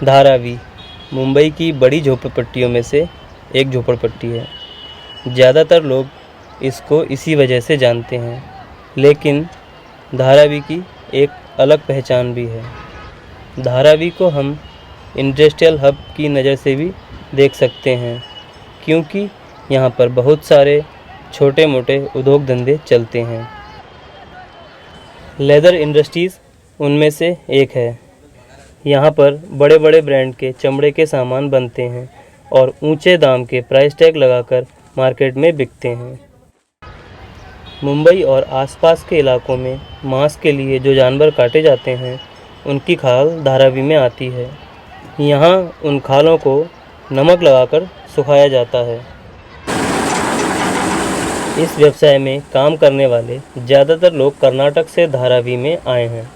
धारावी मुंबई की बड़ी झोपड़पट्टियों में से एक झोपड़पट्टी है। ज़्यादातर लोग इसको इसी वजह से जानते हैं, लेकिन धारावी की एक अलग पहचान भी है। धारावी को हम इंडस्ट्रियल हब की नज़र से भी देख सकते हैं, क्योंकि यहाँ पर बहुत सारे छोटे मोटे उद्योग धंधे चलते हैं। लेदर इंडस्ट्रीज़ उनमें से एक है। यहाँ पर बड़े बड़े ब्रांड के चमड़े के सामान बनते हैं और ऊंचे दाम के प्राइस टैग लगाकर मार्केट में बिकते हैं। मुंबई और आसपास के इलाकों में मांस के लिए जो जानवर काटे जाते हैं, उनकी खाल धारावी में आती है। यहाँ उन खालों को नमक लगाकर सुखाया जाता है। इस व्यवसाय में काम करने वाले ज़्यादातर लोग कर्नाटक से धारावी में आए हैं।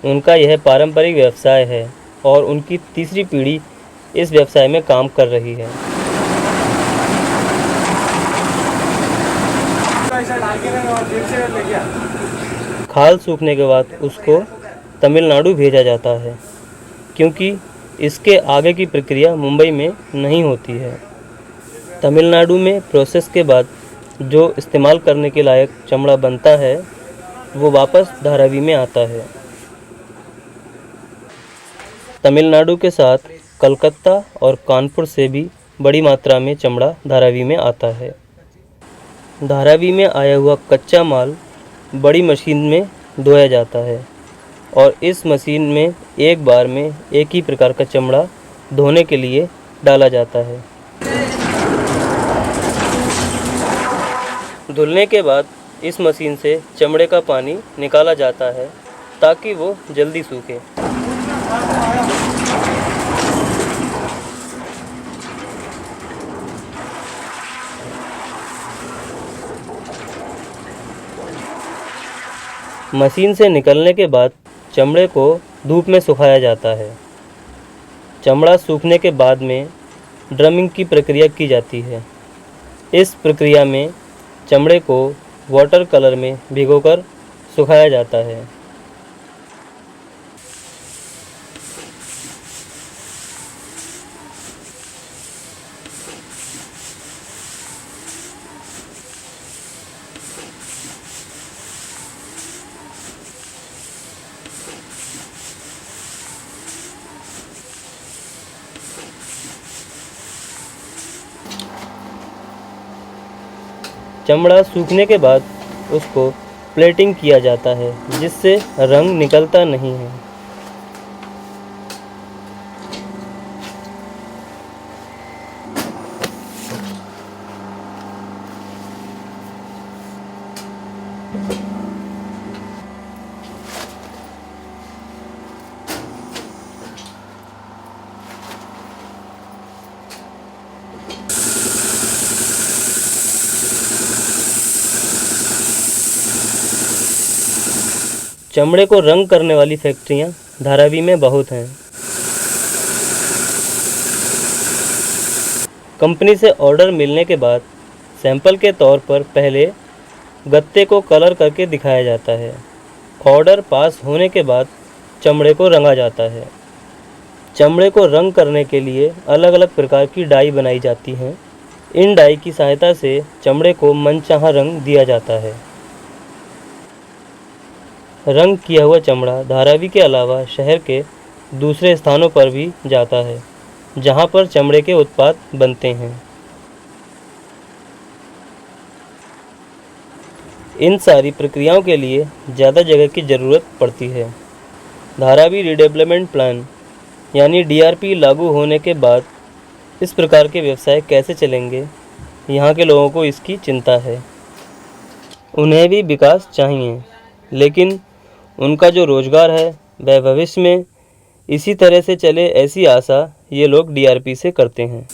उनका यह पारंपरिक व्यवसाय है और उनकी तीसरी पीढ़ी इस व्यवसाय में काम कर रही है। खाल सूखने के बाद उसको तमिलनाडु भेजा जाता है, क्योंकि इसके आगे की प्रक्रिया मुंबई में नहीं होती है। तमिलनाडु में प्रोसेस के बाद जो इस्तेमाल करने के लायक चमड़ा बनता है, वो वापस धारावी में आता है। तमिलनाडु के साथ कलकत्ता और कानपुर से भी बड़ी मात्रा में चमड़ा धारावी में आता है। धारावी में आया हुआ कच्चा माल बड़ी मशीन में धोया जाता है और इस मशीन में एक बार में एक ही प्रकार का चमड़ा धोने के लिए डाला जाता है। धुलने के बाद इस मशीन से चमड़े का पानी निकाला जाता है ताकि वो जल्दी सूखे। मशीन से निकलने के बाद चमड़े को धूप में सुखाया जाता है। चमड़ा सूखने के बाद में ड्रमिंग की प्रक्रिया की जाती है। इस प्रक्रिया में चमड़े को वाटर कलर में भिगोकर सुखाया जाता है। चमड़ा सूखने के बाद उसको प्लेटिंग किया जाता है, जिससे रंग निकलता नहीं है। चमड़े को रंग करने वाली फैक्ट्रियां धारावी में बहुत हैं। कंपनी से ऑर्डर मिलने के बाद सैंपल के तौर पर पहले गत्ते को कलर करके दिखाया जाता है। ऑर्डर पास होने के बाद चमड़े को रंगा जाता है। चमड़े को रंग करने के लिए अलग अलग प्रकार की डाई बनाई जाती हैं। इन डाई की सहायता से चमड़े को मनचाहा रंग दिया जाता है। रंग किया हुआ चमड़ा धारावी के अलावा शहर के दूसरे स्थानों पर भी जाता है, जहां पर चमड़े के उत्पाद बनते हैं। इन सारी प्रक्रियाओं के लिए ज़्यादा जगह की ज़रूरत पड़ती है। धारावी रीडेवलपमेंट प्लान यानी DRP लागू होने के बाद इस प्रकार के व्यवसाय कैसे चलेंगे, यहाँ के लोगों को इसकी चिंता है। उन्हें भी विकास चाहिए, लेकिन उनका जो रोज़गार है वह भविष्य में इसी तरह से चले, ऐसी आशा ये लोग DRP से करते हैं।